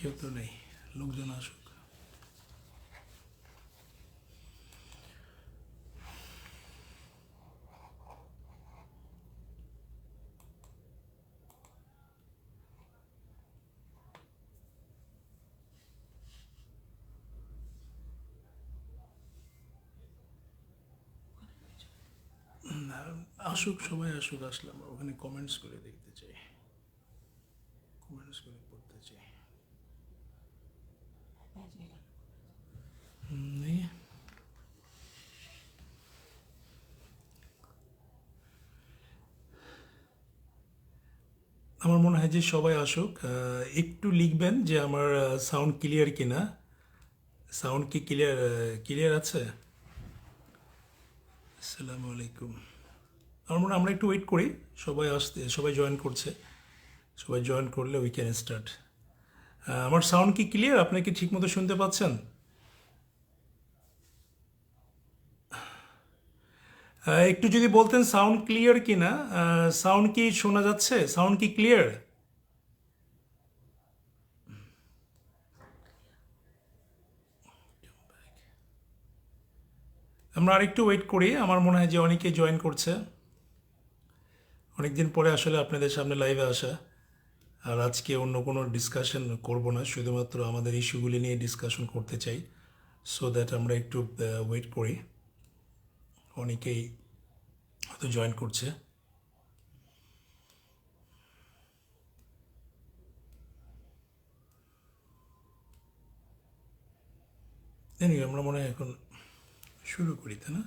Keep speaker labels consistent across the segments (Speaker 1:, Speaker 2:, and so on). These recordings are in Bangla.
Speaker 1: কেউ তো নেই, লোকজন আসুক। আসুক, সবাই আসুক, আসলাম ওখানে কমেন্টস করে দেখতে চাই, কমেন্টস করে পড়তে চাই। নেই। আমার মনে হয় যে সবাই আসুক, একটু লিখবেন যে আমার সাউন্ড ক্লিয়ার কিনা। সাউন্ড কি ক্লিয়ার ক্লিয়ার আছে? আসসালামু আলাইকুম। আমার মনে হয় আমরা একটু ওয়েট করি, সবাই আসতে, সবাই জয়েন করছে, সবাই জয়েন করলে উই ক্যান স্টার্ট। আমার সাউন্ড কি ক্লিয়ার? আপনি কি ঠিকমতো শুনতে পাচ্ছেন? একটু যদি বলতেন সাউন্ড ক্লিয়ার কিনা। সাউন্ড কি শোনা যাচ্ছে? সাউন্ড কি ক্লিয়ার? আমরা আরেকটু ওয়েট করি, আমার মনে হয় যে অনেকে জয়েন করছে। অনেকদিন পরে আসলে আপনাদের সামনে লাইভে আসা। আর আজকে অন্য কোনো ডিসকাশন করব না, শুধুমাত্র আমাদের ইস্যুগুলি নিয়ে ডিসকাশন করতে চাই। সো দ্যাট আমরা একটু ওয়েট করি, অনেকেই হয়তো জয়েন করছে। Anyway, আমরা মনে হয় এখন শুরু করি, তাই না?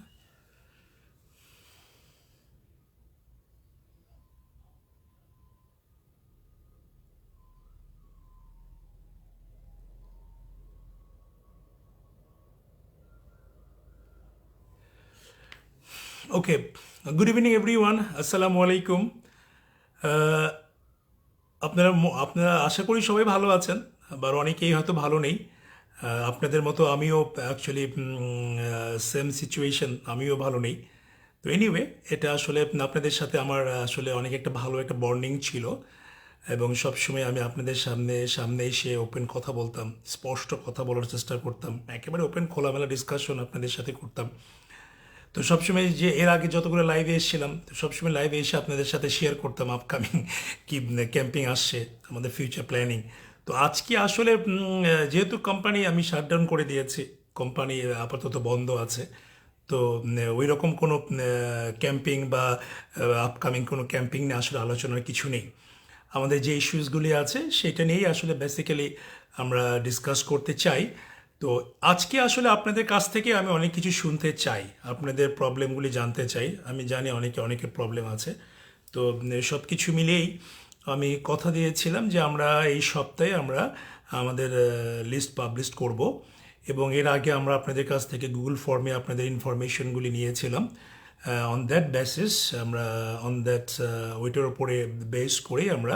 Speaker 1: ওকে, গুড ইভিনিং এভরিওয়ান, আসসালামু আলাইকুম। আহ, আপনারা আশা করি সবাই ভালো আছেন, বা অনেকেই হয়তো ভালো নেই। আপনাদের মতো আমিও অ্যাকচুয়ালি সেম সিচুয়েশন, আমিও ভালো নেই। তো এনিওয়ে, এটা আসলে আপনাদের সাথে আমার আসলে অনেক একটা ভালো একটা বন্ডিং ছিল, এবং সবসময় আমি আপনাদের সামনে সামনে এসে ওপেন কথা বলতাম, স্পষ্ট কথা বলার চেষ্টা করতাম, একেবারে ওপেন খোলামেলা ডিসকাশন আপনাদের সাথে করতাম। তো সবসময় যে এর আগে যতগুলো লাইভে এসেছিলাম, তো সবসময় লাইভে এসে আপনাদের সাথে শেয়ার করতাম আপকামিং কি ক্যাম্পিং আসছে, আমাদের ফিউচার প্ল্যানিং। তো আজকে আসলে যেহেতু কোম্পানি আমি শাটডাউন করে দিয়েছি, কোম্পানি আপাতত বন্ধ আছে। তো ওই রকম কোনো ক্যাম্পিং বা আপকামিং কোনো ক্যাম্পিং নিয়ে আসলে আলোচনার কিছু নেই। আমাদের যে ইস্যুসগুলি আছে সেটা নিয়েই আসলে বেসিক্যালি আমরা ডিসকাস করতে চাই। তো আজকে আসলে আপনাদের কাছ থেকে আমি অনেক কিছু শুনতে চাই, আপনাদের প্রবলেমগুলি জানতে চাই। আমি জানি অনেকের প্রবলেম আছে। তো সব কিছু মিলিয়েই আমি কথা দিয়েছিলাম যে আমরা এই সপ্তাহে আমরা আমাদের লিস্ট পাবলিশ করব, এবং এর আগে আমরা আপনাদের কাছ থেকে গুগল ফর্মে আপনাদের ইনফরমেশনগুলি নিয়েছিলাম। অন দ্যাট বেসিস আমরা অন দ্যাট ওইটার উপরে বেস করেই আমরা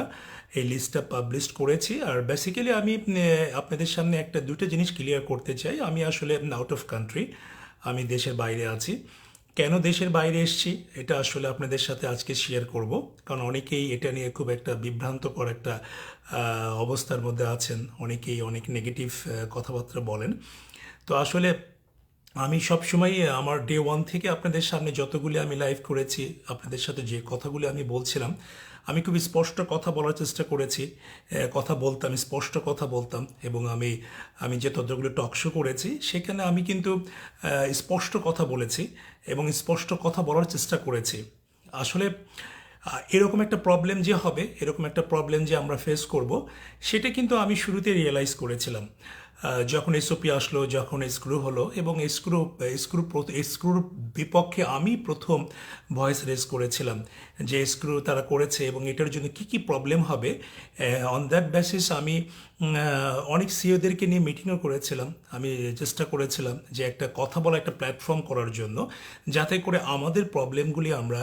Speaker 1: এই লিস্টটা পাবলিশ করেছি। আর বেসিক্যালি আমি আপনাদের সামনে একটা দুটো জিনিস ক্লিয়ার করতে চাই। আমি আসলে আউট অফ কান্ট্রি, আমি দেশের বাইরে আছি। কেন দেশের বাইরে এসেছি এটা আসলে আপনাদের সাথে আজকে শেয়ার করব, কারণ অনেকেই এটা নিয়ে খুব একটা বিভ্রান্তকর একটা অবস্থার মধ্যে আছেন, অনেকেই অনেক নেগেটিভ কথাবার্তা বলেন। তো আসলে আমি সবসময় আমার ডে ওয়ান থেকে আপনাদের সামনে যতগুলি আমি লাইভ করেছি, আপনাদের সাথে যে কথাগুলি আমি বলছিলাম, আমি খুব স্পষ্ট কথা বলার চেষ্টা করেছি। কথা বলতাম, স্পষ্ট কথা বলতাম, এবং আমি আমি যে ততগুলো টক শো করেছি সেখানে আমি কিন্তু স্পষ্ট কথা বলেছি এবং স্পষ্ট কথা বলার চেষ্টা করেছি। আসলে এরকম একটা প্রবলেম যে হবে, এরকম একটা প্রবলেম যে আমরা ফেস করব, সেটা কিন্তু আমি শুরুতে রিয়েলাইজ করেছিলাম। যখন এসওপি আসলো, যখন স্ক্রু হলো, এবং স্ক্রুর বিপক্ষে আমি প্রথম ভয়েস রেজ করেছিলাম যে স্ক্রু তারা করেছে এবং এটার জন্য কি কি প্রবলেম হবে। অন দ্যাট বেসিস আমি অনেক সিওদেরকে নিয়ে মিটিংও করেছিলাম। আমি চেষ্টা করেছিলাম যে একটা কথা বলা, একটা প্ল্যাটফর্ম করার জন্য, যাতে করে আমাদের প্রবলেমগুলি আমরা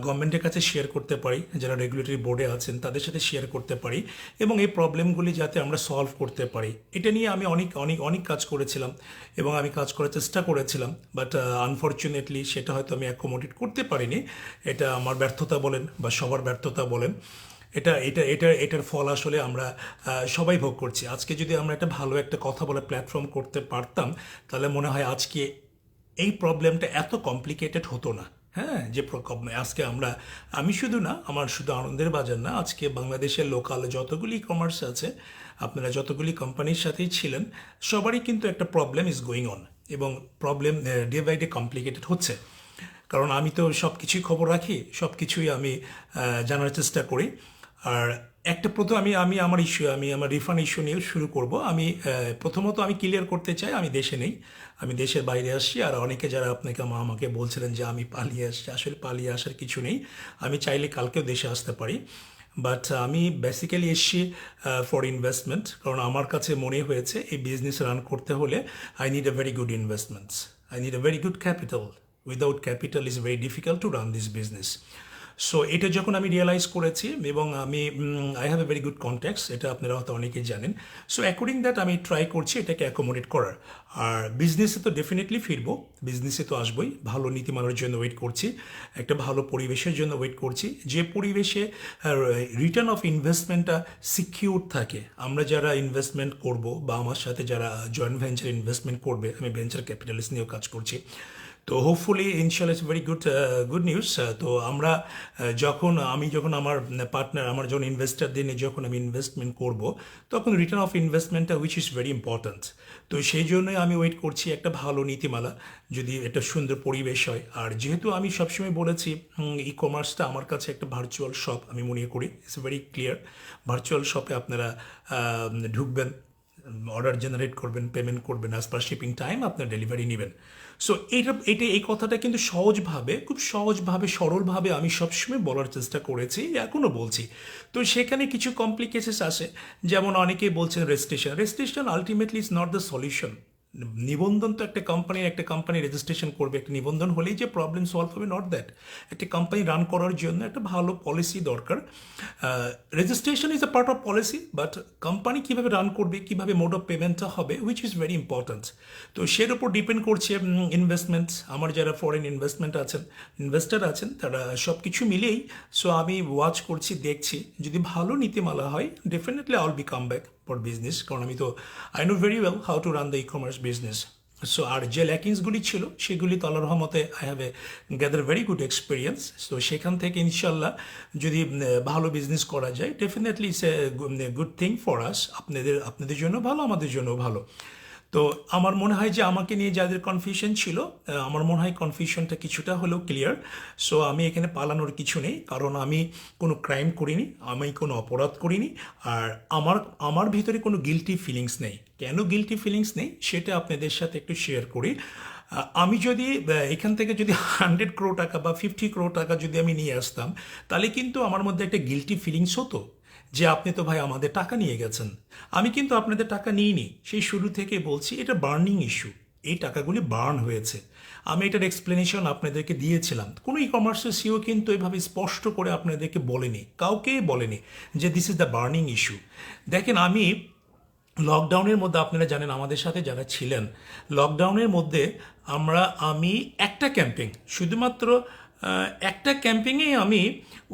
Speaker 1: গভর্নমেন্টের কাছে শেয়ার করতে পারি, যারা রেগুলেটরি বোর্ডে আছেন তাদের সাথে শেয়ার করতে পারি, এবং এই প্রবলেমগুলি যাতে আমরা সলভ করতে পারি। এটা নিয়ে আমি অনেক অনেক অনেক কাজ করেছিলাম এবং আমি কাজ করার চেষ্টা করেছিলাম, বাট আনফর্চুনেটলি সেটা হয়তো আমি অ্যাকোমোডেট করতে পারিনি। এটা আমার ব্যর্থতা বলেন বা সবার ব্যর্থতা বলেন। এটার ফল আসলে আমরা সবাই ভোগ করছি। আজকে যদি আমরা একটা ভালো একটা কথা বলার প্ল্যাটফর্ম করতে পারতাম, তাহলে মনে হয় আজকে এই প্রবলেমটা এত কমপ্লিকেটেড হতো না। হ্যাঁ, যে আজকে আমি শুধু না, আমার শুধু আনন্দের বাজার না, আজকে বাংলাদেশের লোকাল যতগুলি কমার্স আছে, আপনারা যতগুলি কোম্পানির সাথেই ছিলেন, সবারই কিন্তু একটা প্রবলেম ইজ গোয়িং অন, এবং problem day by day complicated হচ্ছে। কারণ আমি তো সব কিছুই খবর রাখি, সব কিছুই আমি জানার চেষ্টা করি। আর একটা প্রথম আমি আমার রিফান্ড ইস্যু নিয়ে শুরু করব। প্রথমত আমি ক্লিয়ার করতে চাই, আমি দেশে নেই, আমি দেশের বাইরে আসছি। আর অনেকে যারা আমাকে বলছিলেন যে আমি পালিয়ে আসছি, আসলে পালিয়ে আসার কিছু নেই, আমি চাইলে কালকেও দেশে আসতে পারি। বাট আমি বেসিক্যালি এসছি ফর ইনভেস্টমেন্ট, কারণ আমার কাছে মনে হয়েছে এই বিজনেস রান করতে হলে I need a very good investments, I need a very good capital. Without capital is very difficult to run this business. So এটা যখন আমি রিয়েলাইজ করেছি, এবং I have a very good contacts, এটা আপনারা হয়তো অনেকেই জানেন। সো অ্যাকর্ডিং দ্যাট আমি ট্রাই করছি এটাকে অ্যাকোমোডেট করার। আর বিজনেসে তো ডেফিনেটলি ফিরবো, বিজনেসে তো আসবোই। ভালো নীতিমালার জন্য ওয়েট করছি, একটা ভালো পরিবেশের জন্য ওয়েট করছি, যে পরিবেশে রিটার্ন অফ ইনভেস্টমেন্টটা সিকিউর থাকে। আমরা যারা ইনভেস্টমেন্ট করব, বা আমার সাথে যারা জয়েন্ট ভেঞ্চার ইনভেস্টমেন্ট করবে, আমি ভেঞ্চার ক্যাপিটালিস্ট নিয়েও কাজ করছি, তো হোপফুলি ইনশাল্লাহ ইটস ভেরি গুড নিউজ। তো আমি যখন আমার পার্টনার, আমার যখন ইনভেস্টারদের নিয়ে যখন আমি ইনভেস্টমেন্ট করব, তখন রিটার্ন অফ ইনভেস্টমেন্টটা হুইচ ইজ ভেরি ইম্পর্ট্যান্ট। তো সেই জন্যই আমি ওয়েট করছি একটা ভালো নীতিমালা, যদি একটা সুন্দর পরিবেশ হয়। আর যেহেতু আমি সবসময় বলেছি ই কমার্সটা আমার কাছে একটা ভার্চুয়াল শপ আমি মনে করি, ইটস ভেরি ক্লিয়ার। ভার্চুয়াল শপে আপনারা ঢুকবেন, অর্ডার জেনারেট করবেন, পেমেন্ট করবেন, অ্যাজ পার শিপিং টাইম আপনার ডেলিভারি নেবেন। সো এই কথাটা কিন্তু খুব সহজভাবে সরলভাবে আমি সবসময় বলার চেষ্টা করেছি, এখনও বলছি। তো সেখানে কিছু কমপ্লিকেশনস আসে, যেমন অনেকেই বলছেন registration ultimately is not the solution. নিবন্ধন তো একটা কোম্পানি রেজিস্ট্রেশন করবে, একটা নিবন্ধন হলেই যে প্রবলেম সলভ হবে, নট দ্যাট। একটা কোম্পানি রান করার জন্য একটা ভালো পলিসি দরকার। Registration is a part of policy, but company কীভাবে রান করবে, কীভাবে মোড অফ পেমেন্টটা হবে, হুইচ ইজ ভেরি ইম্পর্ট্যান্ট। তো সের উপর ডিপেন্ড করছে ইনভেস্টমেন্ট। আমার যারা ফরেন ইনভেস্টার আছেন, তারা সব কিছু মিলেই। সো আমি ওয়াচ করছি, দেখছি, যদি ভালো নীতিমালা হয়, definitely I will be come back for business, কারণ I know very well how to run the e commerce business. So আর যে ল্যাকিংসগুলি ছিল, সেগুলি তো আল্লাহর রহমতে I have gather very good experience. তো সেখান থেকে ইনশাল্লাহ যদি ভালো বিজনেস করা যায়, definitely it's a good thing for us. আপনাদের জন্য ভালো, আমাদের জন্য ভালো। তো আমার মনে হয় যে আমাকে নিয়ে যাদের কনফিউশন ছিল, আমার মনে হয় কনফিউশনটা কিছুটা হলেও ক্লিয়ার। সো আমি এখানে পালানোর কিছু নেই, কারণ আমি কোনো ক্রাইম করিনি, আমি কোনো অপরাধ করিনি। আর আমার ভিতরে কোনো গিলটি ফিলিংস নেই। কেন গিলটি ফিলিংস নেই সেটা আপনাদের সাথে একটু শেয়ার করি। আমি যদি এখান থেকে যদি 100 crore টাকা বা 50 crore টাকা যদি আমি নিয়ে আসতাম, তাহলে কিন্তু আমার মধ্যে একটা গিলটি ফিলিংস হতো, যে আপনি তো ভাই আমাদের টাকা নিয়ে গেছেন। আমি কিন্তু আপনাদের টাকা নিইনি, সেই শুরু থেকে বলছি এটা বার্নিং ইস্যু, এই টাকাগুলি বার্ন হয়েছে। আমি এটার এক্সপ্লেনেশন আপনাদেরকে দিয়েছিলাম। কোনো ই কমার্সের সিও কিন্তু এভাবে স্পষ্ট করে আপনাদেরকে বলেনি, কাউকেই বলেনি যে this is the burning issue. দেখেন, আমি লকডাউনের মধ্যে, আপনারা জানেন আমাদের সাথে যারা ছিলেন, লকডাউনের মধ্যে আমি একটা ক্যাম্পিং, শুধুমাত্র একটা ক্যাম্পিংয়ে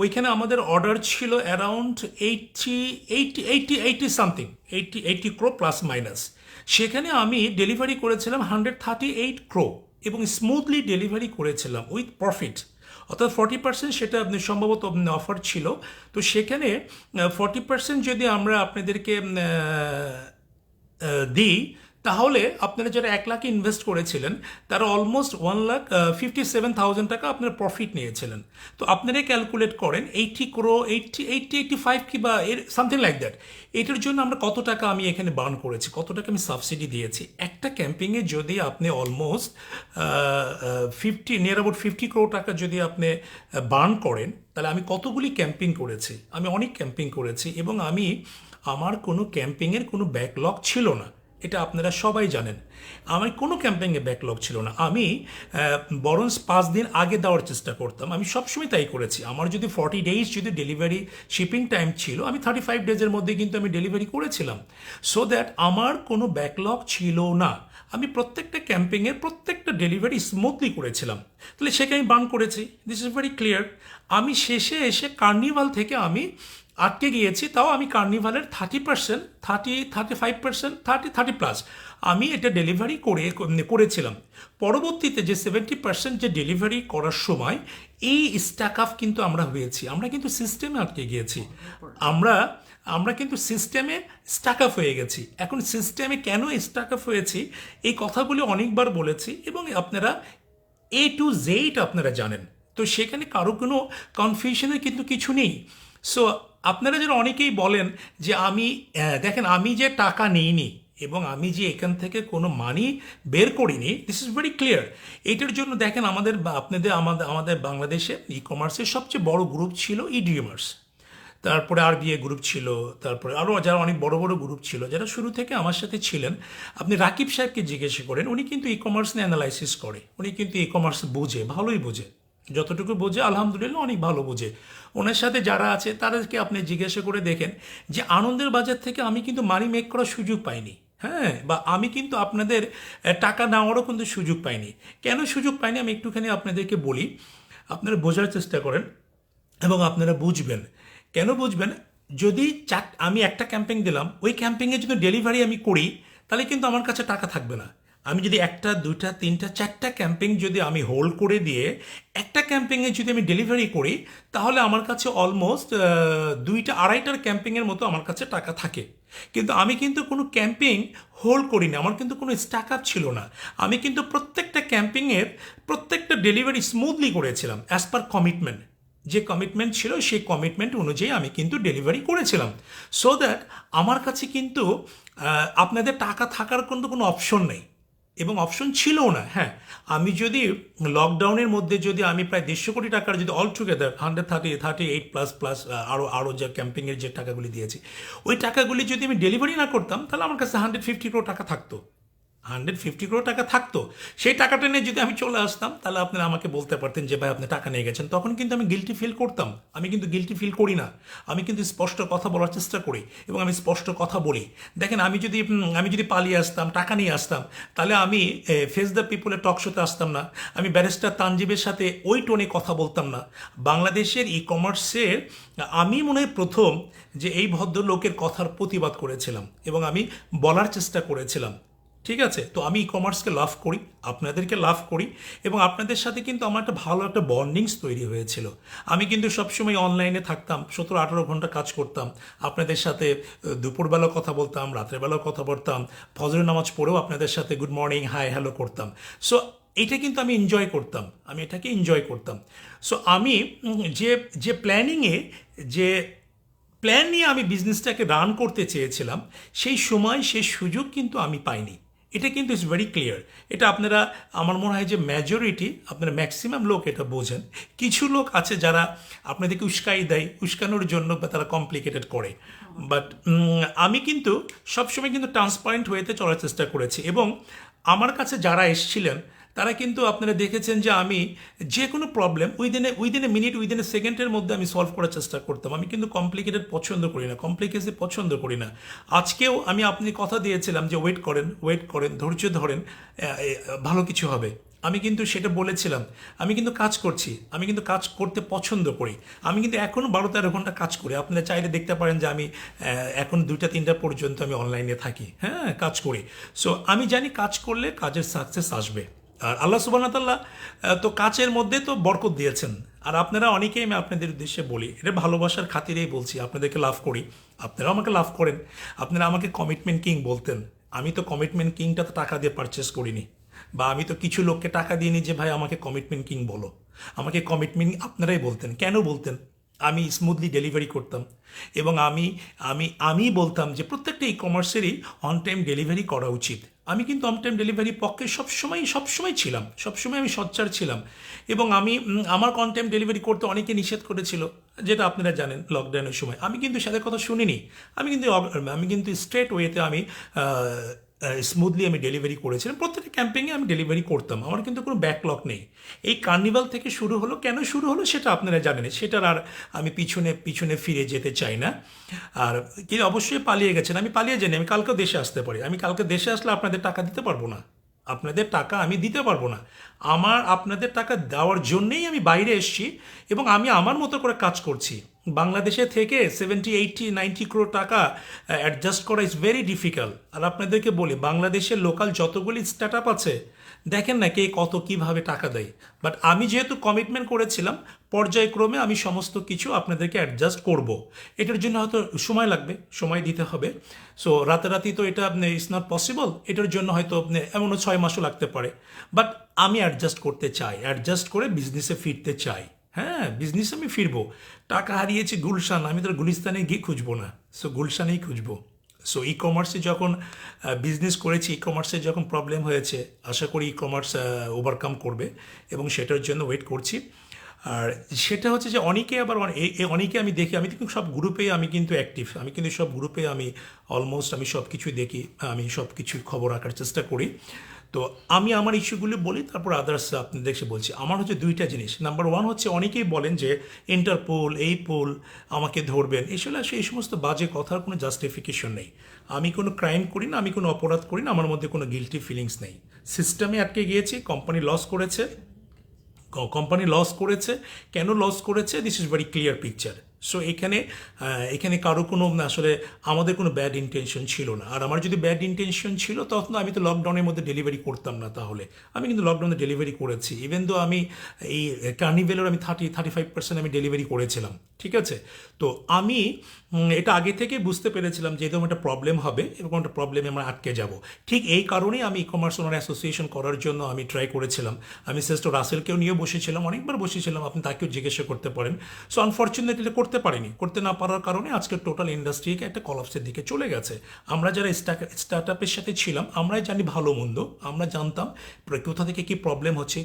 Speaker 1: ওইখানে আমাদের অর্ডার ছিল অ্যারাউন্ড 80 ক্রো প্লাস মাইনাস। সেখানে আমি ডেলিভারি করেছিলাম 138 ক্রো, এবং স্মুথলি ডেলিভারি করেছিলাম উইথ প্রফিট। অর্থাৎ 40% সেটা সম্ভবত অফার ছিল। তো সেখানে 40% যদি আমরা আপনাদেরকে দিই, তাহলে আপনারা যারা 1 লাখ ইনভেস্ট করেছিলেন, তারা অলমোস্ট 1,57,000 টাকা আপনারা প্রফিট নিয়েছিলেন। তো আপনারা ক্যালকুলেট করেন 80 crore, 85 কি বা এর সামথিং লাইক দ্যাট, এটার জন্য আমরা কত টাকা আমি এখানে বার্ন করেছি, কত টাকা আমি সাবসিডি দিয়েছি। একটা ক্যাম্পিংয়ে যদি আপনি অলমোস্ট নিয়ার অ্যাবাউট 50 crore টাকা যদি আপনি বার্ন করেন, তাহলে আমি কতগুলি ক্যাম্পিং করেছি, আমি অনেক ক্যাম্পিং করেছি, এবং আমার কোনো ক্যাম্পিংয়ের কোনো ব্যাকলগ ছিল না, এটা আপনারা সবাই জানেন। আমার কোনো ক্যাম্পেইনে ব্যাকলগ ছিল না। আমি বরং 5 দিন আগে দেওয়ার চেষ্টা করতাম, আমি সবসময় তাই করেছি। আমার যদি 40 days যদি ডেলিভারি শিপিং টাইম ছিল, আমি 35 days মধ্যে কিন্তু আমি ডেলিভারি করেছিলাম, সো দ্যাট আমার কোনো ব্যাকলগ ছিল না। আমি প্রত্যেকটা ক্যাম্পেইনের প্রত্যেকটা ডেলিভারি স্মুথলি করেছিলাম, তাহলে সেকে আমি বার্ন করেছি, দিস ইজ ভেরি ক্লিয়ার। আমি শেষে এসে কার্নিভাল থেকে আমি আটকে গিয়েছি, তাও আমি কার্নিভালের 30%, 35%, 30+ আমি এটা ডেলিভারি করেছিলাম। পরবর্তীতে যে 70% যে ডেলিভারি করার সময় এই স্ট্যাক আপ কিন্তু আমরা হয়েছি, আমরা কিন্তু সিস্টেমে আটকে গিয়েছি, আমরা আমরা কিন্তু সিস্টেমে স্টাক আপ হয়ে গেছি। এখন সিস্টেমে কেন স্টাক আপ হয়েছি এই কথাগুলি অনেকবার বলেছি, এবং আপনারা A to Z আপনারা জানেন, তো সেখানে কারো কোনো কনফিউশনের কিন্তু কিছু নেই। সো আপনারা যেন অনেকেই বলেন যে আমি দেখেন আমি যে টাকা নিইনি এবং আমি যে এখান থেকে কোনো মানি বের করিনি, দিস ইজ ভেরি ক্লিয়ার। এটার জন্য দেখেন আমাদের বাংলাদেশে ই কমার্সের সবচেয়ে বড় গ্রুপ ছিল ইডিএমার্স, তারপরে আরবিএ গ্রুপ ছিল, তারপরে আরও যারা অনেক বড় বড় গ্রুপ ছিল যারা শুরু থেকে আমার সাথে ছিলেন। আপনি রাকিব সাহেবকে জিজ্ঞেস করেন, উনি কিন্তু ই কমার্স নিয়ে অ্যানালাইসিস করে, উনি কিন্তু ই কমার্স বোঝে, ভালোই বোঝে, যতটুকু বোঝে আলহামদুলিল্লাহ অনেক ভালো বোঝে। ওনার সাথে যারা আছে তাদেরকে আপনি জিজ্ঞাসা করে দেখেন যে আনন্দের বাজার থেকে আমি কিন্তু মানি মেক করার সুযোগ পাইনি, হ্যাঁ, বা আমি কিন্তু আপনাদের টাকা নেওয়ারও কিন্তু সুযোগ পাইনি। কেন সুযোগ পাইনি আমি একটুখানি আপনাদেরকে বলি, আপনারা বোঝার চেষ্টা করেন এবং আপনারা বুঝবেন। কেন বুঝবেন? যদি আমি একটা ক্যাম্পেইন দিলাম, ওই ক্যাম্পেইনে যদি ডেলিভারি আমি করি তাহলে কিন্তু আমার কাছে টাকা থাকবে না। আমি যদি একটা, দুটা, তিনটা, চারটা ক্যাম্পেইন যদি আমি হোল্ড করে দিয়ে একটা ক্যাম্পেইনে যদি আমি ডেলিভারি করি তাহলে আমার কাছে অলমোস্ট 2টা 2.5টার ক্যাম্পেইনের মতো আমার কাছে টাকা থাকে। কিন্তু আমি কিন্তু কোনো ক্যাম্পেইন হোল্ড করিনি, আমার কিন্তু কোনো স্টাক আপ ছিল না। আমি কিন্তু প্রত্যেকটা ক্যাম্পেইনের প্রত্যেকটা ডেলিভারি স্মুথলি করেছিলাম অ্যাজ পার কমিটমেন্ট। যে কমিটমেন্ট ছিল সেই কমিটমেন্ট অনুযায়ী আমি কিন্তু ডেলিভারি করেছিলাম, সো দ্যাট আমার কাছে কিন্তু আপনাদের টাকা থাকার কিন্তু কোনো অপশন নেই এবং অপশন ছিলও না। হ্যাঁ, আমি যদি লকডাউনের মধ্যে যদি আমি প্রায় 150 কোটি টাকার যদি অল টুগেদার 138+ আরও যে ক্যাম্পিংয়ের যে টাকাগুলি দিয়েছি ওই টাকাগুলি যদি আমি ডেলিভারি না করতাম তাহলে আমার কাছে 150 crore টাকা থাকতো, 150 crore টাকা থাকতো। সেই টাকাটা নিয়ে যদি আমি চলে আসতাম তাহলে আপনারা আমাকে বলতে পারতেন যে ভাই আপনি টাকা নিয়ে গেছেন, তখন কিন্তু আমি গিল্টি ফিল করতাম। আমি কিন্তু গিল্টি ফিল করি না, আমি কিন্তু স্পষ্ট কথা বলার চেষ্টা করি এবং আমি স্পষ্ট কথা বলি। দেখেন আমি যদি পালিয়ে আসতাম, টাকা নিয়ে আসতাম, তাহলে আমি ফেস দ্য পিপলের টক শোতে আসতাম না, আমি ব্যারিস্টার তানজিবের সাথে ওই টোনে কথা বলতাম না। বাংলাদেশের ই কমার্সের আমি মনে হয় প্রথম যে এই ভদ্রলোকের কথার প্রতিবাদ করেছিলাম এবং আমি বলার চেষ্টা করেছিলাম। ঠিক আছে, তো আমি ই কমার্সকে লাভ করি, আপনাদেরকে লাভ করি এবং আপনাদের সাথে কিন্তু আমার একটা ভালো একটা বন্ডিংস তৈরি হয়েছিল। আমি কিন্তু সবসময় অনলাইনে থাকতাম, 17-18 ঘন্টা কাজ করতাম আপনাদের সাথে, দুপুরবেলা কথা বলতাম, রাত্রেবেলাও কথা বলতাম, ফজরের নামাজ পড়েও আপনাদের সাথে গুড মর্নিং হাই হ্যালো করতাম। সো এটা কিন্তু আমি এনজয় করতাম, আমি এটাকে এনজয় করতাম। সো আমি যে যে প্ল্যানিংয়ে যে প্ল্যান নিয়ে আমি বিজনেসটাকে রান করতে চেয়েছিলাম সেই সময় সেই সুযোগ কিন্তু আমি পাইনি। এটা কিন্তু ইটস ভেরি ক্লিয়ার। এটা আপনারা, আমার মনে হয় যে মেজরিটি, আপনারা ম্যাক্সিমাম লোক এটা বোঝেন। কিছু লোক আছে যারা আপনাদেরকে উস্কাই দেয়, উস্কানোর জন্য বা তারা কমপ্লিকেটেড করে, বাট আমি কিন্তু সবসময় কিন্তু ট্রান্সপারেন্ট ওয়েতে চলার চেষ্টা করেছি এবং আমার কাছে যারা এসেছিলেন তারা কিন্তু আপনারা দেখেছেন যে আমি যে কোনো problem within a minute, within a সেকেন্ডের মধ্যে আমি সলভ করার চেষ্টা করতাম। আমি কিন্তু কমপ্লিকেটেড পছন্দ করি না, কমপ্লিকেসি পছন্দ করি না। আজকেও আপনি কথা দিয়েছিলাম যে ওয়েট করেন, ধৈর্য ধরেন, ভালো কিছু হবে। আমি কিন্তু সেটা বলেছিলাম। আমি কিন্তু কাজ করছি, আমি কিন্তু কাজ করতে পছন্দ করি। আমি কিন্তু এখনও 12-13 ঘন্টা কাজ করি। আপনারা চাইলে দেখতে পারেন যে আমি এখন 2টা-3টা পর্যন্ত আমি অনলাইনে থাকি, হ্যাঁ, কাজ করি। সো আমি জানি কাজ করলে কাজের সাকসেস আসবে, আর আল্লাহ সুবহানাহু ওয়া তাআলা তো কাজের মধ্যে তো বরকত দিয়েছেন। আর আপনারা অনেকেই, আমি আপনাদের উদ্দেশ্যে বলি, এটা ভালোবাসার খাতিরেই বলছি, আপনাদেরকে লাভ করি, আপনারাও আমাকে লাভ করেন। আপনারা আমাকে কমিটমেন্ট কিং বলতেন, আমি তো কমিটমেন্ট কিংটা তো টাকা দিয়ে পারচেস করিনি, বা আমি তো কিছু লোককে টাকা দিইনি যে ভাই আমাকে কমিটমেন্ট কিং বলো। আমাকে কমিটমেন্ট আপনারাই বলতেন। কেন বলতেন? আমি স্মুথলি ডেলিভারি করতাম এবং আমি বলতাম যে প্রত্যেকটা ই কমার্সেরই অন টাইম ডেলিভারি করা উচিত। আমি কিন্তু অন টাইম ডেলিভারির পক্ষে সবসময় ছিলাম, সবসময় আমি সোচ্চার ছিলাম এবং আমার অন টাইম ডেলিভারি করতে অনেকে নিষেধ করেছিল, যেটা আপনারা জানেন লকডাউনের সময়। আমি কিন্তু সাথে কথা শুনিনি, আমি কিন্তু স্ট্রেট ওয়েতে আমি স্মুথলি আমি ডেলিভারি করেছিলাম। প্রত্যেকটা ক্যাম্পেইনে আমি ডেলিভারি করতাম, আমার কিন্তু কোনো ব্যাকলগ নেই। এই কার্নিভাল থেকে শুরু হলো, কেন শুরু হলো সেটা আপনারা জানেন, সেটার আর আমি পিছনে ফিরে যেতে চাই না। আর কি অবশ্যই পালিয়ে গেছেন, আমি পালিয়ে যাইনি, আমি কালকে দেশে আসতে পারি, আমি কালকে দেশে আসলে আপনাদের টাকা দিতে পারবো না, আপনাদের টাকা আমি দিতে পারবো না। আপনাদের টাকা দেওয়ার জন্যেই আমি বাইরে এসেছি এবং আমি আমার মতো করে কাজ করছি। বাংলাদেশে থেকে 70, 80, 90 crore টাকা অ্যাডজাস্ট করা ইজ ভেরি ডিফিকাল্ট। আর আপনাদেরকে বলি, বাংলাদেশের লোকাল যতগুলি স্টার্ট আপ আছে, দেখেন না কে কত কিভাবে টাকা দেয়। বাট আমি যেহেতু কমিটমেন্ট করেছিলাম, পর্যায়ক্রমে আমি সমস্ত কিছু আপনাদেরকে অ্যাডজাস্ট করব। এটার জন্য হয়তো সময় লাগবে, সময় দিতে হবে। সো রাতারাতি তো এটা ইটস নট পসিবল। এটার জন্য হয়তো এমনও 6 মাসও লাগতে পারে। বাট আমি অ্যাডজাস্ট করতে চাই, অ্যাডজাস্ট করে বিজনেসে ফিরতে চাই। হ্যাঁ, বিজনেসে আমি ফিরবো। টাকা হারিয়েছি গুলশান, আমি তো আর গুলিস্তানে গিয়ে খুঁজবো না, সো গুলশানেই খুঁজবো। সো ই কমার্সে যখন বিজনেস করেছি, ই কমার্সে যখন প্রবলেম হয়েছে, আশা করি ই কমার্স ওভারকাম করবে এবং সেটার জন্য ওয়েট করছি। আর সেটা হচ্ছে যে অনেকে আবার অনেকে আমি দেখি, আমি কিন্তু সব গ্রুপেই আমি কিন্তু অ্যাক্টিভ, আমি কিন্তু সব গ্রুপে আমি অলমোস্ট আমি সব কিছুই দেখি, আমি সব কিছুই খবর রাখার চেষ্টা করি। তো আমি আমার ইস্যুগুলো বলি, তারপর আদার্স আপনাদের এসে বলছি। আমার হচ্ছে দুইটা জিনিস। নাম্বার ওয়ান হচ্ছে, অনেকেই বলেন যে ইন্টারপোল, এই পোল আমাকে ধরবেন, আসলে এই সমস্ত বাজে কথার কোনো জাস্টিফিকেশন নেই। আমি কোনো ক্রাইম করি না, আমি কোনো অপরাধ করি না, আমার মধ্যে কোনো গিলটি ফিলিংস নেই। সিস্টেমে আটকে গিয়েছি, কোম্পানি লস করেছে, কেন লস করেছে, this is very clear picture. So এখানে কারো কোনো আসলে আমাদের কোনো ব্যাড ইন্টেনশন ছিল না। আর আমার যদি ব্যাড ইন্টেনশন ছিল, তখন আমি তো লকডাউনের মধ্যে ডেলিভারি করতাম না। তাহলে আমি কিন্তু লকডাউনে ডেলিভারি করেছি, ইভেন দো আমি এই কার্নিভেলের আমি 35% আমি ডেলিভারি করেছিলাম। ঠিক আছে, তো আমি এটা আগে থেকে বুঝতে পেরেছিলাম যে এরকম একটা প্রবলেম হবে এবং একটা প্রবলেমে আমরা আটকে যাব। ঠিক এই কারণেই আমি ই কমার্স ওনার অ্যাসোসিয়েশন করার জন্য আমি ট্রাই করেছিলাম। আমি শ্রেষ্ঠ রাসেলকেও নিয়ে বসেছিলাম, অনেকবার বসেছিলাম, আপনি তাকেও জিজ্ঞাসা করতে পারেন। সো আনফর্চুনেটলি করতে পারিনি, করতে না পারার কারণে আজকে টোটাল ইন্ডাস্ট্রিকে একটা কলাপসের দিকে চলে গেছে। আমরা যারা স্টার্ট আপের সাথে ছিলাম, আমরাই জানি ভালো মন্দ, আমরা জানতাম কোথা থেকে কী প্রবলেম হচ্ছে,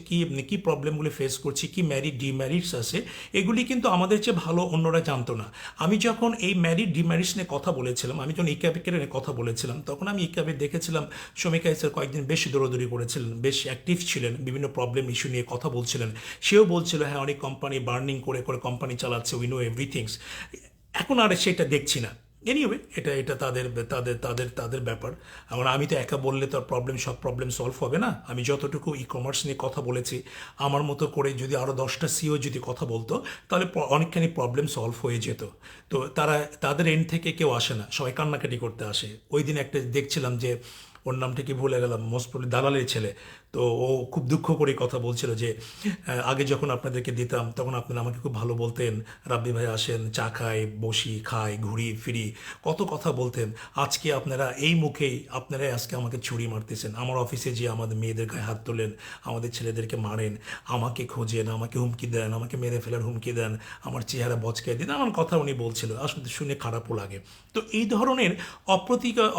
Speaker 1: কী প্রবলেমগুলি ফেস করছি, কী ম্যারিট ডিম্যারিটস আছে, এগুলি কিন্তু আমাদের চেয়ে ভালো অন্যরা জানতো না। আমি যখন এই ম্যারিট ডিম্যারিটস নিয়ে কথা বলেছিলাম, আমি যখন ইক্যাবেকের নিয়ে কথা বলেছিলাম, তখন আমি ইক্যাবে দেখেছিলাম শমিকা স্যার কয়েকদিন বেশ দৌড়াদৌড়ি করেছিলেন, বেশ অ্যাক্টিভ ছিলেন, বিভিন্ন প্রবলেম ইস্যু নিয়ে কথা বলছিলেন। সেও বলছিল হ্যাঁ, অনেক কোম্পানি বার্নিং করে করে কোম্পানি চালাচ্ছে, উই নো এভরিথিংস। এখন আর সেটা দেখছি না। এনিওয়ে, এটা তাদের তাদের তাদের তাদের ব্যাপার। এখন আমি তো একা বললে তো সব প্রবলেম সলভ হবে না। আমি যতটুকু ই কমার্স নিয়ে কথা বলেছি, আমার মতো করে যদি আরও 10টা সিও যদি কথা বলতো, তাহলে অনেকখানি প্রবলেম সলভ হয়ে যেত। তো তাদের এন্ড থেকে কেউ আসে না, সবাই কান্নাকাটি করতে আসে। ওই দিন একটা দেখছিলাম যে, ওর নামটা কি ভুলে গেলাম, মোস্ট প্রবলি দালালের ছেলে। তো ও খুব দুঃখ করে কথা বলছিল যে আগে যখন আপনাদেরকে দিতাম, তখন আপনারা আমাকে খুব ভালো বলতেন, রাব্বি ভাই আসেন, চা খাই, বসি, খাই, ঘুরি ফিরি, কত কথা বলতেন। আজকে আপনারা এই মুখেই আপনারাই আজকে আমাকে ছুরি মারতেছেন। আমার অফিসে যে আমাদের মেয়েদের গায়ে হাত তোলেন, আমাদের ছেলেদেরকে মারেন, আমাকে খোঁজেন, আমাকে হুমকি দেন, আমাকে মেরে ফেলার হুমকি দেন, আমার চেহারা বচকায় দিন, আমার কথা উনি বলছিল, আসলে শুনে খারাপও লাগে। তো এই ধরনের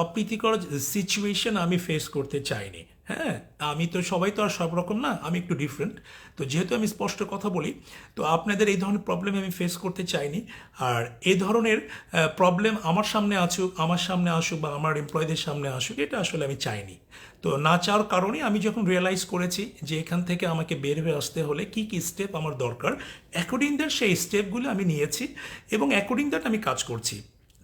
Speaker 1: অপ্রীতিকর সিচুয়েশন আমি ফেস করতে চাইনি। হ্যাঁ, আমি তো সবাই তো আর সব রকম না, আমি একটু ডিফারেন্ট। তো যেহেতু আমি স্পষ্ট কথা বলি, তো আপনাদের এই ধরনের প্রবলেম আমি ফেস করতে চাইনি। আর এই ধরনের প্রবলেম আমার সামনে আসুক বা আমার এমপ্লয়ীদের সামনে আসুক, এটা আসলে আমি চাইনি। তো না চাওয়ার কারণে আমি যখন রিয়েলাইজ করেছি যে এখান থেকে আমাকে বের হয়ে আসতে হলে কী কী স্টেপ আমার দরকার, অ্যাকর্ডিং দ্যাট সেই স্টেপগুলো আমি নিয়েছি এবং অ্যাকর্ডিং দ্যাট আমি কাজ করছি।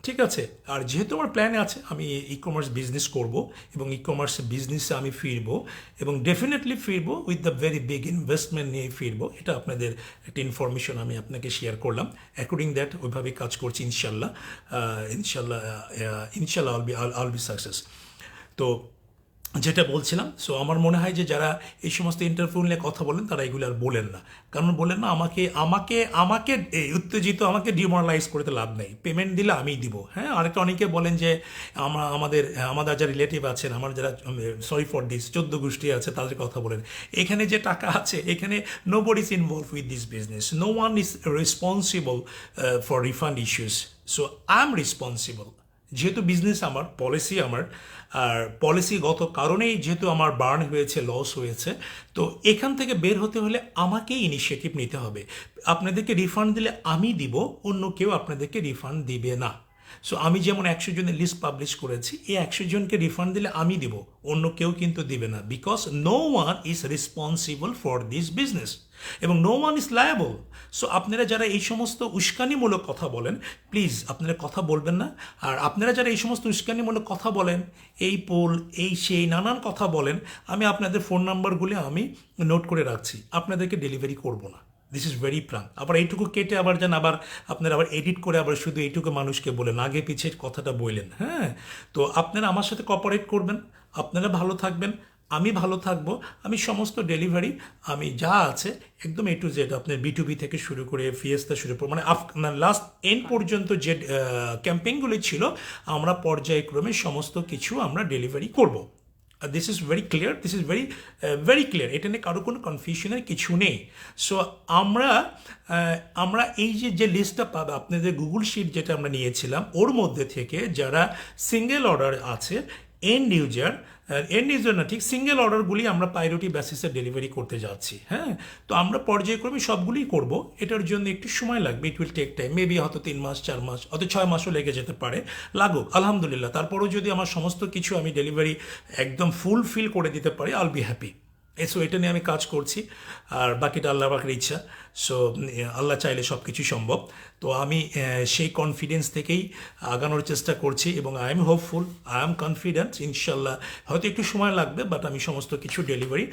Speaker 1: ঠিক আছে, আর যেহেতু আমার প্ল্যানে আছে আমি ই কমার্স বিজনেস করব এবং ই কমার্স বিজনেসে আমি ফিরবো এবং ডেফিনেটলি ফিরবো with the very big investment নিয়ে ফিরবো। এটা আপনাদের একটা ইনফরমেশন আমি আপনাকে শেয়ার করলাম। অ্যাকর্ডিং দ্যাট ওইভাবেই কাজ করছি, ইনশাল্লাহ। ইনশাল্লাহ, ইনশাল্লাহ আল বি সাকসেস। তো যেটা বলছিলাম, সো আমার মনে হয় যে যারা এই সমস্ত ইন্টারভিউ নিয়ে কথা বলেন, তারা এগুলো আর বলেন না। কারণ বলেন না, আমাকে আমাকে আমাকে উত্তেজিত, আমাকে ডিমোরালাইজ করতে লাভ নেই। পেমেন্ট দিলে আমিই দিব। হ্যাঁ, আরেকটা অনেকে বলেন যে আমাদের যারা রিলেটিভ আছেন, আমার যারা, সরি ফর দিস, 14 গোষ্ঠী আছে, তাদের কথা বলেন। এখানে যে টাকা আছে, এখানে nobody is involve with this business, no one is responsible for refund issues. So I am responsible. যেহেতু বিজনেস আমার, পলিসি আমার, আর পলিসিগত কারণেই যেহেতু আমার বার্ন হয়েছে, লস হয়েছে, তো এখান থেকে বের হতে হলে আমাকেই ইনিশিয়েটিভ নিতে হবে। আপনাদেরকে রিফান্ড দিলে আমি দিব, অন্য কেউ আপনাদেরকে রিফান্ড দিবে না। সো আমি যেমন 100 জনের লিস্ট পাবলিশ করেছি, এই 100 জনকে রিফান্ড দিলে আমি দিব, অন্য কেউ কিন্তু দিবে না, because no one is responsible for this business এবং no one is liable. So আপনারা যারা এই সমস্ত উস্কানিমূলক কথা বলেন, প্লিজ আপনারা কথা বলবেন না। আর আপনারা যারা এই সমস্ত উস্কানিমূলক কথা বলেন, এই পোল এই সেই নানান কথা বলেন, আমি আপনাদের ফোন নাম্বারগুলি আমি নোট করে রাখছি, আপনাদেরকে ডেলিভারি করব না। দিস ইজ ভেরি প্রাং। আবার এইটুকু কেটে আবার যেন আবার আপনারা আবার এডিট করে আবার শুধু এইটুকু মানুষকে বলেন, আগে পিছিয়ে কথাটা বললেন। হ্যাঁ, তো আপনারা আমার সাথে কোঅপারেট করবেন, আপনারা ভালো থাকবেন, আমি ভালো থাকবো। আমি সমস্ত ডেলিভারি আমি যা আছে একদম A to Z, আপনার B2B থেকে শুরু করে ফিয়েস্তা শুরু করে মানে লাস্ট এন্ড পর্যন্ত যে ক্যাম্পেইনগুলি ছিল, আমরা পর্যায়ক্রমে সমস্ত কিছু আমরা ডেলিভারি করব। This is very clear, this is very clear, এটা নিয়ে কারো কোনো কনফিউশনের কিছু নেই। সো আমরা এই যে লিস্টটা পাবে, আপনাদের গুগল শিট যেটা আমরা নিয়েছিলাম, ওর মধ্যে থেকে যারা সিঙ্গেল অর্ডার আছে, এন্ড ইউজার না, ঠিক সিঙ্গেল অর্ডারগুলি আমরা প্রায়োরিটি বেসিসে ডেলিভারি করতে যাচ্ছি। হ্যাঁ, তো আমরা পর্যায়ক্রমে সবগুলিই করব, এটার জন্য একটু সময় লাগবে, it will take time, maybe হয়তো 3 মাস 4 মাস হয়তো 6 মাসও লেগে যেতে পারে, লাগুক আলহামদুলিল্লাহ। তারপরেও যদি আমার সমস্ত কিছু আমি ডেলিভারি একদম ফুলফিল করে দিতে পারি, আল বি হ্যাপি। সো এটা নিয়ে আমি কাজ করছি, আর বাকিটা আল্লাহ পাকের ইচ্ছা। সো আল্লাহ চাইলে সব কিছু সম্ভব। তো আমি সেই কনফিডেন্স থেকেই আগানোর চেষ্টা করছি এবং I am hopeful, I am confident, ইনশাল্লাহ হয়তো একটু সময় লাগবে, বাট আমি সমস্ত কিছু ডেলিভারি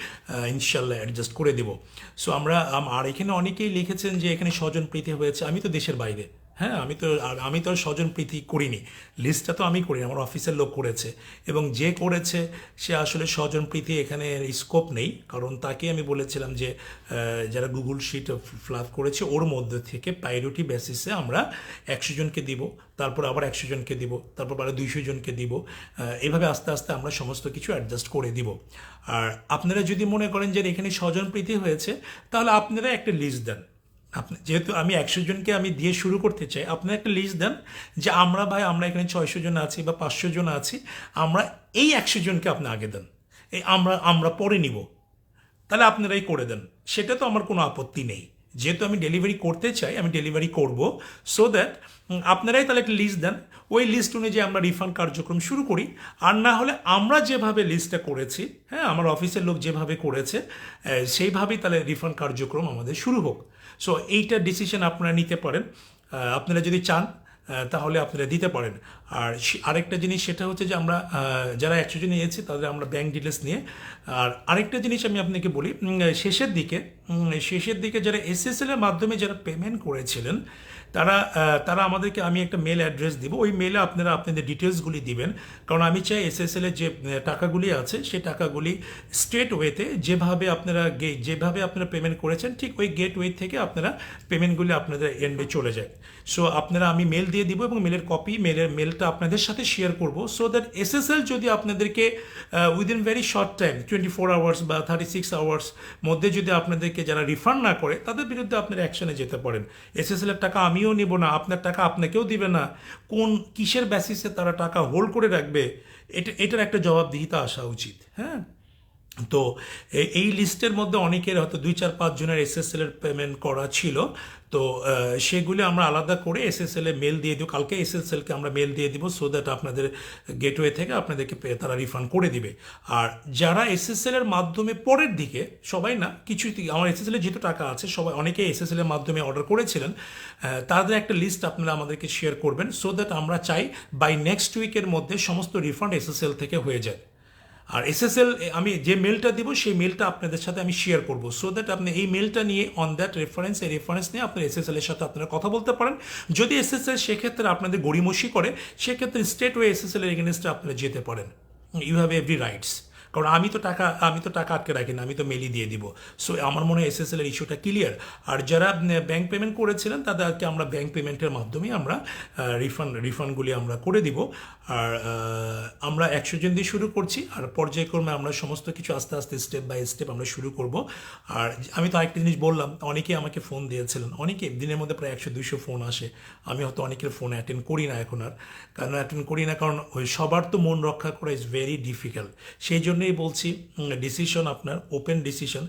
Speaker 1: ইনশাল্লাহ অ্যাডজাস্ট করে দেব। সো আর এখানে অনেকেই লিখেছেন যে এখানে স্বজন প্রীতি হয়েছে, আমি তো দেশের বাইরে। হ্যাঁ, আমি তো আর স্বজন প্রীতি করিনি, লিস্টটা তো আমি করিনি, আমার অফিসের লোক করেছে, এবং যে করেছে সে আসলে স্বজন প্রীতি এখানে স্কোপ নেই, কারণ তাকে আমি বলেছিলাম যে যারা গুগল শিট ফ্লাপ করেছে ওর মধ্যে থেকে প্রায়োরিটি বেসিসে আমরা 100 জনকে দিব, তারপর আবার 100 জনকে দিব, তারপর আবার 200 জনকে দিব, এইভাবে আস্তে আস্তে আমরা সমস্ত কিছু অ্যাডজাস্ট করে দিব। আর আপনারা যদি মনে করেন যে এখানে স্বজন প্রীতি হয়েছে, তাহলে আপনারা একটা লিস্ট দেন। আপনি যেহেতু আমি 100 জনকে আমি দিয়ে শুরু করতে চাই, আপনারা একটা লিস্ট দেন যে আমরা আমরা এখানে 600 জন আছি বা 500 জন আছি, আমরা এই 100 জনকে আপনি আগে দেন, এই আমরা পরে নিব, তাহলে আপনারাই করে দেন, সেটা তো আমার কোনো আপত্তি নেই। যেহেতু আমি ডেলিভারি করতে চাই, আমি ডেলিভারি করব, সো দ্যাট আপনারাই তাহলে একটা লিস্ট দেন, ওই লিস্ট অনুযায়ী আমরা রিফান্ড কার্যক্রম শুরু করি। আর না হলে আমরা যেভাবে লিস্টটা করেছি, হ্যাঁ আমার অফিসের লোক যেভাবে করেছে, সেইভাবেই তাহলে রিফান্ড কার্যক্রম আমাদের শুরু হোক। সো এইটা ডিসিশন আপনারা নিতে পারেন, আপনারা যদি চান তাহলে আপনারা দিতে পারেন। আর আরেকটা জিনিস সেটা হচ্ছে যে আমরা যারা 100 জন নিয়েছি তাদের আমরা ব্যাংক ডিটেলস নিয়ে, আর আরেকটা জিনিস আমি আপনাকে বলি, শেষের দিকে যারা SSL এর মাধ্যমে যারা পেমেন্ট করেছিলেন, তারা আমাদেরকে, আমি একটা মেল অ্যাড্রেস দিব, ওই মেলে আপনারা আপনাদের ডিটেলসগুলি দিবেন, কারণ আমি চাই SSL এর যে টাকাগুলি আছে সেই টাকাগুলি স্ট্রেট ওয়েতে যেভাবে আপনারা পেমেন্ট করেছেন, ঠিক ওই গেটওয়ে থেকে আপনারা পেমেন্টগুলি আপনাদের এন্ডে চলে যায়। সো আমি মেল দিয়ে দিব এবং মেলের কপি, মেলটা আপনাদের সাথে শেয়ার করব, সো দ্যাট SSL যদি আপনাদেরকে within very short time 24 hours বা 36 আওয়ার্স মধ্যে যদি আপনাদেরকে যারা রিফান্ড না করে, তাদের বিরুদ্ধে আপনারা অ্যাকশনে যেতে পারেন। SSL এর টাকা আমিও নিব না, আপনার টাকা আপনাকেও দিবে না, কিসের বেসিসে তারা টাকা হোল্ড করে রাখবে, এটার একটা জবাবদিহিতা আসা উচিত। হ্যাঁ, তো এই লিস্টের মধ্যে অনেকের হয়তো 2-4-5 জনের SSL এর পেমেন্ট করা ছিল, তো সেগুলি আমরা আলাদা করে SSL এ মেল দিয়ে দিব, কালকে SSL কে আমরা মেল দিয়ে দিব, সো দ্যাট আপনাদের গেটওয়ে থেকে আপনাদেরকে তারা রিফান্ড করে দিবে। আর যারা SSL এর মাধ্যমে পরের দিকে, সবাই না, কিছু আমার SSL এর যেহেতু টাকা আছে, অনেকে SSL এর মাধ্যমে অর্ডার করেছিলেন, তাদের একটা লিস্ট আপনারা আমাদেরকে শেয়ার করবেন, সো দ্যাট আমরা চাই বাই নেক্সট উইকের মধ্যে সমস্ত রিফান্ড SSL থেকে হয়ে যায়। আর SSL আমি যে মেলটা দিব সেই মেলটা আপনাদের সাথে আমি শেয়ার করব, সো দ্যাট আপনি এই মেলটা নিয়ে অন দ্যাট এই রেফারেন্স নিয়ে আপনার SSL এর সাথে আপনারা কথা বলতে পারেন। যদি SSL সেক্ষেত্রে আপনাদের গড়িমসি করে, সেক্ষেত্রে স্টেট ওয়ে SSL এর এগেনস্টে আপনারা যেতে পারেন, ইউ হ্যাভ এভরি রাইটস। কারণ আমি তো টাকা আটকে রাখি না, আমি তো মেলই দিয়ে দিব। সো আমার মনে হয় SSL এর ইস্যুটা ক্লিয়ার। আর যারা ব্যাংক পেমেন্ট করেছিলেন তাদেরকে আমরা ব্যাংক পেমেন্টের মাধ্যমে আমরা রিফান্ডগুলি আমরা করে দিব। আর আমরা 100 জন দিয়ে শুরু করছি, আর পর্যায়ক্রমে আমরা সমস্ত কিছু আস্তে আস্তে স্টেপ বাই স্টেপ আমরা শুরু করব। আর আমি তো আরেকটা জিনিস বললাম, অনেকেই আমাকে ফোন দিয়েছিলেন, অনেকে দিনের মধ্যে প্রায় 100-200 ফোন আসে, আমি হয়তো অনেকের ফোন অ্যাটেন্ড করি না এখন, আর কারণ ওই সবার তো মন রক্ষা করা ইজ ভেরি ডিফিকাল্ট। সেই জন্য জন্যই বলছি ডিসিশন আপনার, ওপেন ডিসিশন।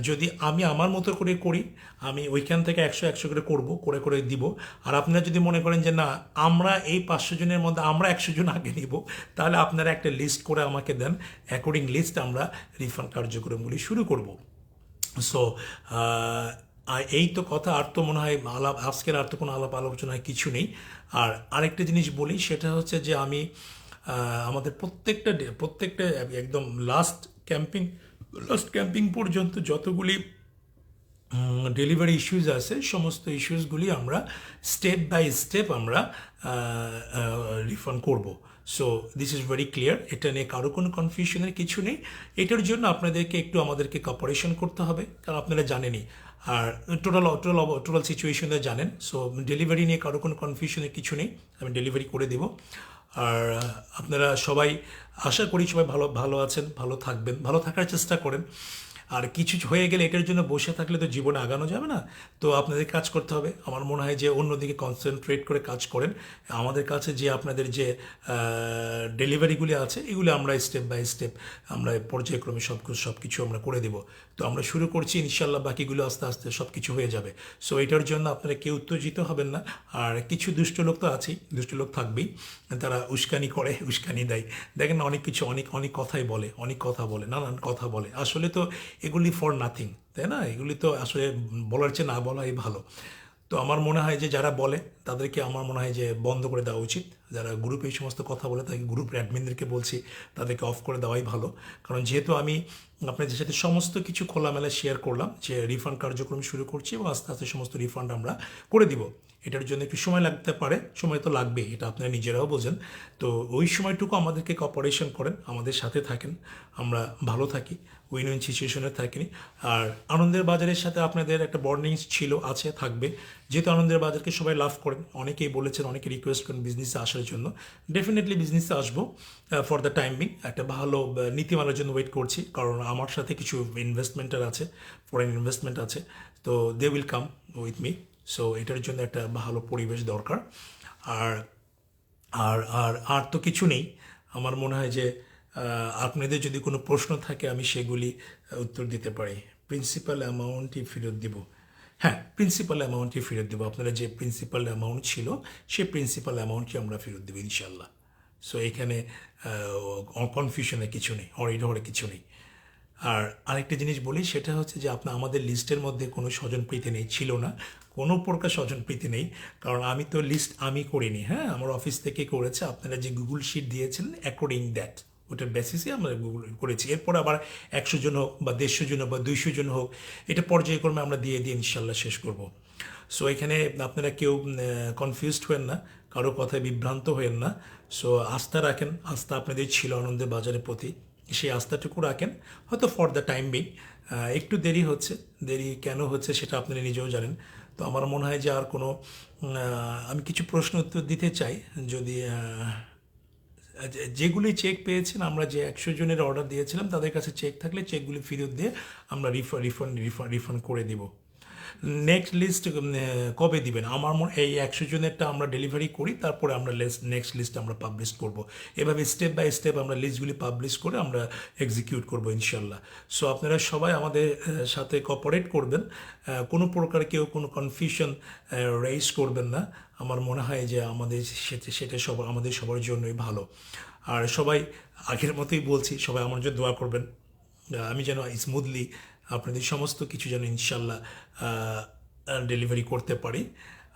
Speaker 1: যদি আমি আমার মতো করে করি, আমি ওইখান থেকে 100 করে করব, করে করে দিব। আর আপনারা যদি মনে করেন যে না, আমরা এই 500 জনের মধ্যে আমরা 100 জন আগে নিব, তাহলে আপনারা একটা লিস্ট করে আমাকে দেন। অ্যাকর্ডিং লিস্ট আমরা রিফান্ড কার্যক্রমগুলি শুরু করব। সো এই তো কথা, আর তো মনে হয় আজকের আর তো কোনো আলোচনায় কিছু নেই। আর আরেকটা জিনিস বলি, সেটা হচ্ছে যে আমি আমাদের প্রত্যেকটা একদম লাস্ট ক্যাম্পিং পর্যন্ত যতগুলি ডেলিভারি ইস্যুজ আছে, সমস্ত ইস্যুসগুলি আমরা স্টেপ বাই স্টেপ আমরা রিফান্ড করব। So this is very clear, এটা নিয়ে কারো কোনো কনফিউশনের কিছু নেই। এটার জন্য আপনাদেরকে একটু আমাদেরকে কপারেশন করতে হবে, কারণ আপনারা জানেনই, আর টোটাল সিচুয়েশনে জানেন। সো ডেলিভারি নিয়ে কারো কোনো কনফিউশনের কিছু নেই, আমি ডেলিভারি করে দেব। আর আপনারা সবাই, আশা করি সবাই ভালো আছেন, ভালো থাকবেন, ভালো থাকার চেষ্টা করেন। আর কিছু হয়ে গেলে এটার জন্য বসে থাকলে তো জীবনে আগানো যাবে না। তো আপনাদের কাজ করতে হবে। আমার মনে হয় যে অন্যদিকে কনসেন্ট্রেট করে কাজ করেন। আমাদের কাছে যে আপনাদের যে ডেলিভারিগুলি আছে, এগুলো আমরা স্টেপ বাই স্টেপ আমরা পর্যায়ক্রমে সব কিছু আমরা করে দেব। তো আমরা শুরু করছি, ইনশাল্লাহ বাকিগুলো আস্তে আস্তে সব কিছু হয়ে যাবে। সো এটার জন্য আপনারা কেউ উত্তেজিত হবেন না। আর কিছু দুষ্ট লোক তো আছেই, দুষ্ট লোক থাকবেই, তারা উস্কানি করে, উস্কানি দেয়। দেখেন অনেক কিছু, অনেক কথাই বলে, অনেক কথা বলে, নানান কথা বলে। আসলে তো এগুলি ফর নাথিং, তাই না? এগুলি তো আসলে বলার চেয়ে না বলাই ভালো। তো আমার মনে হয় যে যারা বলে তাদেরকে আমার মনে হয় যে বন্ধ করে দেওয়া উচিত। যারা গ্রুপে এই সমস্ত কথা বলে, তাকে গ্রুপ অ্যাডমিনদেরকে বলছি তাদেরকে অফ করে দেওয়াই ভালো। কারণ যেহেতু আমি আপনাদের সাথে সমস্ত কিছু খোলামেলা শেয়ার করলাম যে রিফান্ড কার্যক্রম শুরু করছি এবং আস্তে আস্তে সমস্ত রিফান্ড আমরা করে দিব। এটার জন্য একটু সময় লাগতে পারে, সময় তো লাগবে, এটা আপনারা নিজেরাও বোঝেন। তো ওই সময়টুকু আমাদেরকে কপারেশন করেন, আমাদের সাথে থাকেন, আমরা ভালো থাকি, উইন উইন সিচুয়েশনে থাকিনি। আর আনন্দের বাজারের সাথে আপনাদের একটা বন্ডিং ছিল, আছে, থাকবে। যেহেতু আনন্দের বাজারকে সবাই লাভ করেন, অনেকেই বলেছেন, অনেকে রিকোয়েস্ট করেন বিজনেসে আসার জন্য। ডেফিনেটলি বিজনেসে আসবো, ফর দ্য টাইম বিং একটা ভালো নীতিমালার জন্য ওয়েট করছি। কারণ আমার সাথে কিছু ইনভেস্টমেন্টের আছে, ফরেন ইনভেস্টমেন্ট আছে। তো they will come with me. So এটার জন্য একটা ভালো পরিবেশ দরকার। আর আর আর আর তো কিছু নেই। আমার মনে হয় যে আপনাদের যদি কোনো প্রশ্ন থাকে আমি সেগুলি উত্তর দিতে পারি। প্রিন্সিপাল অ্যামাউন্টই ফেরত দিব। হ্যাঁ, প্রিন্সিপাল অ্যামাউন্টই ফেরত দেবো। আপনারা যে প্রিন্সিপাল অ্যামাউন্ট ছিল, সেই প্রিন্সিপাল অ্যামাউন্টই আমরা ফেরত দেবো ইনশাল্লাহ। সো এখানে কনফিউশনের কিছু নেই, হরে কিছু নেই। আর আরেকটা জিনিস বলি, সেটা হচ্ছে যে আমাদের লিস্টের মধ্যে কোনো স্বজনপ্রীতি নেই, ছিল না, কোনো প্রকার স্বজনপ্রীতি নেই। কারণ আমি তো লিস্ট আমি করিনি, হ্যাঁ, আমার অফিস থেকে করেছে। আপনারা যে গুগল শিট দিয়েছিলেন, অ্যাকর্ডিং দ্যাট, ওটার বেসিসে আমরা গুগল করেছি। এরপর আবার 100 জন হোক বা 150 জন হোক বা 200 জন হোক, এটা পর্যায়ক্রমে আমরা দিয়ে ইনশাল্লাহ শেষ করব। সো এখানে আপনারা কেউ কনফিউজড হবেন না, কারো কথায় বিভ্রান্ত হবেন না। সো আস্থা রাখেন, আস্থা আপনাদের ছিল আনন্দের বাজারের প্রতি, সেই আস্থাটুকু রাখেন। হয়তো ফর দ্য টাইম বিং একটু দেরি হচ্ছে, দেরি কেন হচ্ছে সেটা আপনারা নিজেও জানেন। তো আমার মনে হয় যে আর কোনো আমি কিছু প্রশ্ন উত্তর দিতে চাই। যদি যেগুলি চেক পেয়েছেন, আমরা যে 100 জনের অর্ডার দিয়েছিলাম, তাদের কাছে চেক থাকলে চেকগুলি ফেরত দিয়ে আমরা রিফান্ড করে দিব। নেক্সট লিস্ট কবে দিবেন? আমার এই 100 জনেরটা আমরা ডেলিভারি করি, তারপরে আমরা নেক্সট লিস্ট আমরা পাবলিশ করব। এভাবে স্টেপ বাই স্টেপ আমরা লিস্টগুলি পাবলিশ করে আমরা এক্সিকিউট করব ইনশাল্লাহ। সো আপনারা সবাই আমাদের সাথে কোঅপারেট করবেন, কোনো প্রকার কেউ কোনো কনফিউশন রেইজ করবেন না। আমার মনে হয় যে সেটা আমাদের সবার জন্যই ভালো। আর সবাই আগের মতোই বলছি, সবাই আমার জন্য দোয়া করবেন, আমি যেন স্মুথলি আপনাদের সমস্ত কিছু যেন ইনশাল্লাহ ডেলিভারি করতে পারি।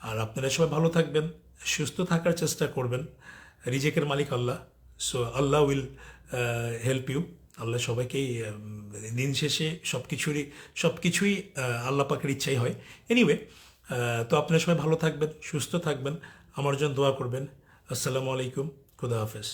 Speaker 1: আর আপনারা সবাই ভালো থাকবেন, সুস্থ থাকার চেষ্টা করবেন। রিজেকের মালিক Allah. So Allah will help you. Allah সবাইকেই দিন শেষে সব কিছুই আল্লাহ পাকের ইচ্ছাই হয়। এনিওয়ে, তো আপনারা সবাই ভালো থাকবেন, সুস্থ থাকবেন, আমার জন্য দোয়া করবেন। আসসালামু আলাইকুম, খুদা হাফেজ।